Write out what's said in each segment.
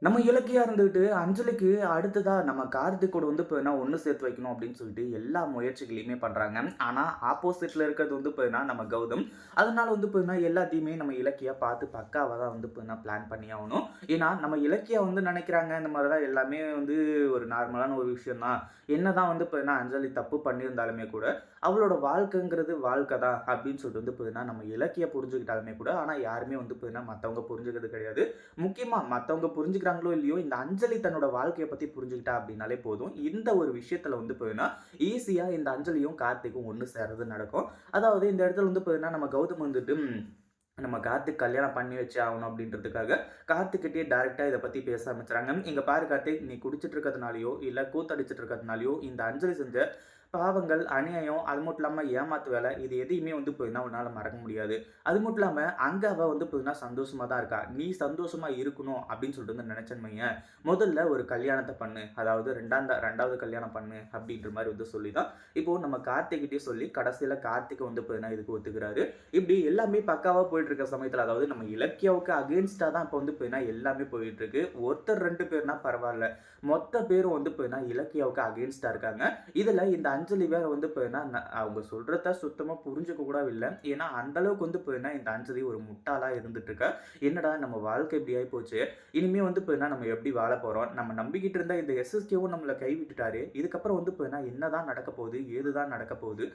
நம்ம இலக்கியா இருந்துகிட்டு, அஞ்சலிக்கு அடுத்ததா நம்ம கார்த்திக் கூட வந்து பார்த்தீங்கன்னா, ஒண்ணு சேர்த்து வைக்கணும் அப்படின்னு சொல்லிட்டு எல்லா முயற்சிகளையுமே பண்றாங்க. ஆனா, ஆப்போசிட்ல இருக்கிறது வந்து பார்த்தீங்கன்னா, நம்ம கௌதம். அதனால வந்து பார்த்தீங்கன்னா, எல்லாத்தையுமே நம்ம இலக்கியா பார்த்து பக்காவா தான் வந்து பார்த்தீங்கன்னா, பிளான் பண்ணி ஆவணும். ஏன்னா, நம்ம இலக்கியா வந்து நினைக்கிறாங்க, இந்த மாரி தான் எல்லாமே வந்து ஒரு நார்மலான ஒரு விஷயம் தான். என்னதான் வந்து பார்த்தீங்கன்னா, அஞ்சலி தப்பு பண்ணியிருந்தாலுமே கூட, அவளோட வாழ்க்கைங்கிறது வாழ்க்கை தான் அப்படின்னு சொல்லிட்டு வந்து பார்த்தீங்கன்னா, நம்ம இலக்கியா புரிஞ்சுக்கிட்டாலுமே கூட, ஆனா யாருமே வந்து பார்த்தீங்கன்னா, மத்தவங்க புரிஞ்சுக்கிறது கிடையாது. முக்கியமா மத்தவங்க புரிஞ்சுக்கிறாங்களோ இல்லையோ, இந்த அஞ்சலி தன்னோட வாழ்க்கைய பத்தி புரிஞ்சுக்கிட்டா அப்படின்னாலே போதும். இந்த ஒரு விஷயத்துல வந்து பார்த்தீங்கன்னா, ஈஸியா இந்த அஞ்சலியும், கார்த்திக்கும் ஒண்ணு சேர்றது நடக்கும். அதாவது இந்த இடத்துல வந்து பார்த்தீங்கன்னா, நம்ம கௌதம் வந்துட்டு நம்ம கார்த்திக் கல்யாணம் பண்ணி வச்சே ஆகணும் அப்படின்றதுக்காக, கார்த்திக்கிட்டயே டைரக்ட்டா இத பத்தி பேச ஆரம்பிச்சுறாங்க. "இங்க பாரு கார்த்திக், நீ குடிச்சிட்டு இருக்கிறதுனாலயோ, இல்ல கூத்தடிச்சிட்டு இருக்கிறதுனாலயோ, இந்த அஞ்சலி செஞ்ச பாவங்கள், அநியாயம், அது மட்டும் இல்லாம ஏமாத்து வேலை, இது எதையுமே வந்து பார்த்தீங்கன்னா உன்னால மறக்க முடியாது. அது மட்டும் இல்லாம, அங்க அவ வந்து பார்த்தீங்கன்னா சந்தோஷமா தான் இருக்கா. நீ சந்தோஷமா இருக்கணும் அப்படின்னு சொல்லிட்டு வந்து நினைச்சேன்னு வையேன், முதல்ல ஒரு கல்யாணத்த பண்ணு. அதாவது 2வது கல்யாணம் பண்ணு அப்படின்ற மாரி வந்து சொல்லி தான், இப்போ நம்ம கார்த்திக்கிட்டயே சொல்லி கடைசியில கார்த்திக் வந்து பார்த்தீங்கன்னா இதுக்கு ஒத்துக்கிறாரு. இப்படி எல்லாமே பக்காவா போயிட்டு இருக்க சமயத்துல, அதாவது நம்ம இலக்கியாவுக்கு அகைன்ஸ்ட்டா தான் இப்ப வந்து பார்த்தீங்கன்னா எல்லாமே போயிட்டு இருக்கு. ஒருத்தர் 2 பேர்னா பரவால்ல. மொத்த பேரும் வந்து பார்த்தீங்கன்னா இலக்கியாவுக்கு அகைன்ஸ்ட்டா இருக்காங்க. இதுல இந்த அஞ்சலி வேற வந்து பார்த்தீங்கன்னா, அவங்க சொல்றத சுத்தமா புரிஞ்சுக்க கூட இல்ல. ஏன்னா, அந்த அளவுக்கு வந்து பார்த்தீங்கன்னா, இந்த அஞ்சலி ஒரு முட்டாளா இருந்துட்டு இருக்கா. என்னடா நம்ம வாழ்க்கை இப்படி ஆயிப்போச்சு. இனிமே வந்து பார்த்தீங்கன்னா, நம்ம எப்படி வாழப் போறோம்? நம்ம நம்பிக்கிட்டு இருந்த இந்த எஸ்எஸ்கேவும் நம்மள கைவிட்டுட்டாரு. இதுக்கப்புறம் வந்து பார்த்தீங்கன்னா, என்னதான் நடக்கப் போகுது? ஏதுதான் நடக்கப் போகுது?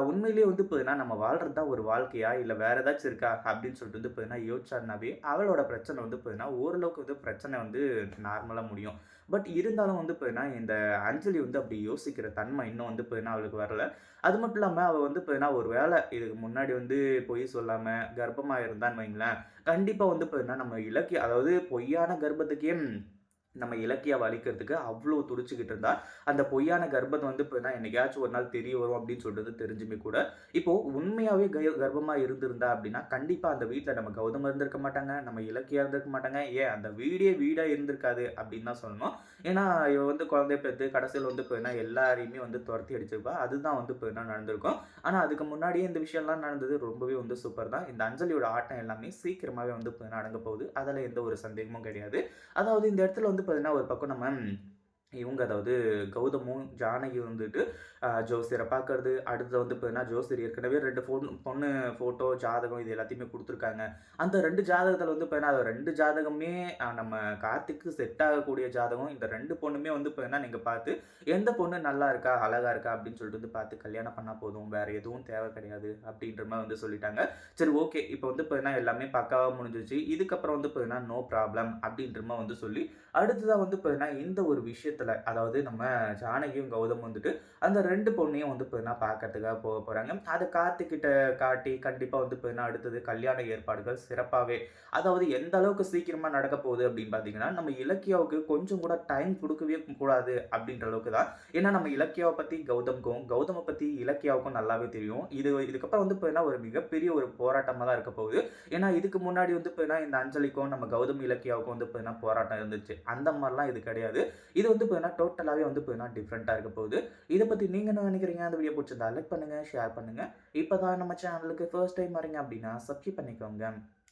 உண்மையிலேயே வந்து பார்த்தீங்கன்னா, நம்ம வாழ்றது தான் ஒரு வாழ்க்கையா? இல்ல வேற ஏதாச்சும் இருக்கா? அப்படின்னு சொல்லிட்டு வந்து பார்த்தீங்கன்னா, யோசிச்சாருனாவே, அவளோட பிரச்சனை வந்து பார்த்தீங்கன்னா, ஓரளவுக்கு வந்து பிரச்சனை வந்து நார்மலா முடியும். பட் இருந்தாலும் வந்து பார்த்தீங்கன்னா, இந்த அஞ்சலி வந்து அப்படி யோசிக்கிற தன்மை இன்னும் வந்து பார்த்தீங்கன்னா, அவளுக்கு வரல. அது மட்டும் இல்லாம அவ வந்து பார்த்தீங்கன்னா, ஒரு வேள இதுக்கு முன்னாடி வந்து பொய் சொல்லாம கர்ப்பமா இருந்தான்னு வைங்களேன், கண்டிப்பா வந்து பார்த்தீங்கன்னா, நம்ம இலக்கிய அதாவது பொய்யான கர்ப்பத்துக்கே நம்ம இலக்கியாவ அழிக்கிறதுக்கு அவ்ளோ துடிச்சுக்கிட்டு இருந்தா, அந்த பொய்யான கர்ப்பம் வந்து பார்த்தீங்கன்னா, என்னைக்காச்சும் ஒரு நாள் தெரிய வரும் அப்படின்னு சொல்றது தெரிஞ்சுமே கூட, இப்போ உண்மையாவே கர்ப்பமா இருந்திருந்தா அப்படின்னா, கண்டிப்பா அந்த வீட்ல நம்ம கௌதம் இருந்திருக்க மாட்டாங்க, நம்ம இலக்கியா இருந்திருக்க மாட்டாங்க. ஏன் அந்த வீடே வீடா இருந்திருக்காது அப்படின்னு தான் சொல்லணும். ஏன்னா, இவ வந்து குழந்தைய பெத்து கடைசியில வந்து பார்த்தீங்கன்னா, எல்லாரையுமே வந்து தொரத்தி அடிச்சிருப்பா. அதுதான் வந்து பார்த்தீங்கன்னா நடந்திருக்கும். ஆனா, அதுக்கு முன்னாடியே இந்த விஷயம்லாம் நடந்தது ரொம்பவே வந்து சூப்பர் தான். இந்த அஞ்சலியோட ஆட்டம் எல்லாமே சீக்கிரமாவே வந்து பார்த்தீங்கன்னா அடங்க போகுது. அதுல எந்த ஒரு சந்தேகமும் கிடையாது. அதாவது இந்த இடத்துல வந்து பார்த்தீங்கன்னா, ஒரு பக்கம் நம்ம இவங்க அதாவது கௌதமும், ஜானகியும் வந்துட்டு ஜோசியர பார்க்கறது. அடுத்தது வந்து பார்த்தீங்கன்னா, ஜோசியர் ஏற்கனவே 2 பொண்ணு ஃபோட்டோ, ஜாதகம் இது எல்லாத்தையுமே குடுத்துருக்காங்க. அந்த 2 ஜாதகத்தில வந்து பார்த்தீங்கன்னா, அது 2 ஜாதகமே நம்ம கார்த்திக்கு செட் ஆகக்கூடிய ஜாதகம். இந்த 2 பொண்ணுமே வந்து பார்த்தீங்கன்னா, நீங்க பார்த்து எந்த பொண்ணு நல்லா இருக்கா, அழகா இருக்கா அப்படின்னு சொல்லிட்டு வந்து பார்த்து கல்யாணம் பண்ணா போதும். வேற எதுவும் தேவை கிடையாது அப்படின்ற மாரி வந்து சொல்லிட்டாங்க. சரி ஓகே. இப்ப வந்து பார்த்தீங்கன்னா, எல்லாமே பக்காவா முடிஞ்சிருச்சு. இதுக்கப்புறம் வந்து பார்த்தீங்கன்னா, நோ ப்ராப்ளம் அப்படின்ற மாரி வந்து சொல்லி, அடுத்ததா வந்து பார்த்தீங்கன்னா, இந்த ஒரு விஷயத்துல அதாவது நம்ம ஜானகியும், கௌதமும் வந்துட்டு அந்த 2 பொண்ணையும் வந்து பார்த்தீங்கன்னா, பார்க்கறதுக்காக போறாங்க. அத கார்த்திக்கிட்ட காட்டி கண்டிப்பா வந்து பார்த்தீங்கன்னா, அடுத்தது கல்யாண ஏற்பாடுகள் சிறப்பாவே அதாவது எந்த அளவுக்கு சீக்கிரமா நடக்க போகுது அப்படின்னு பார்த்தீங்கன்னா, நம்ம இலக்கியாவுக்கு கொஞ்சம் கூட டைம் குடுக்கவே கூடாது அப்படின்ற அளவுக்கு தான். ஏன்னா, நம்ம இலக்கியாவ பத்தி கௌதம்க்கும், கௌதம பத்தி இலக்கியாவுக்கும் நல்லாவே தெரியும். இதுக்கப்புறம் வந்து பார்த்தீங்கன்னா, ஒரு மிகப்பெரிய ஒரு போராட்டமா தான் இருக்க போகுது. ஏன்னா, இதுக்கு முன்னாடி வந்து பார்த்தீங்கன்னா, இந்த அஞ்சலிக்கும், நம்ம கௌதம் இலக்கியாவுக்கும் வந்து பார்த்தீங்கன்னா, போராட்டம் இருந்துச்சு. அந்த மாரிலாம் இது கிடையாது. இது வந்து பார்த்தீங்கன்னா, டோட்டலாவே வந்து பார்த்தீங்கன்னா, டிஃபரெண்ட்டா இருக்க போகுது. இத பத்தி நீங்க என்ன நினைக்கிறீங்க? அந்த வீடியோ புடிச்சிருந்தா லைக் பண்ணுங்க, ஷேர் பண்ணுங்க. இப்ப தான் நம்ம சேனலுக்கு ஃபர்ஸ்ட் டைம் வரீங்க அப்படின்னா, சப்ஸ்கிரைப் பண்ணிக்கோங்க.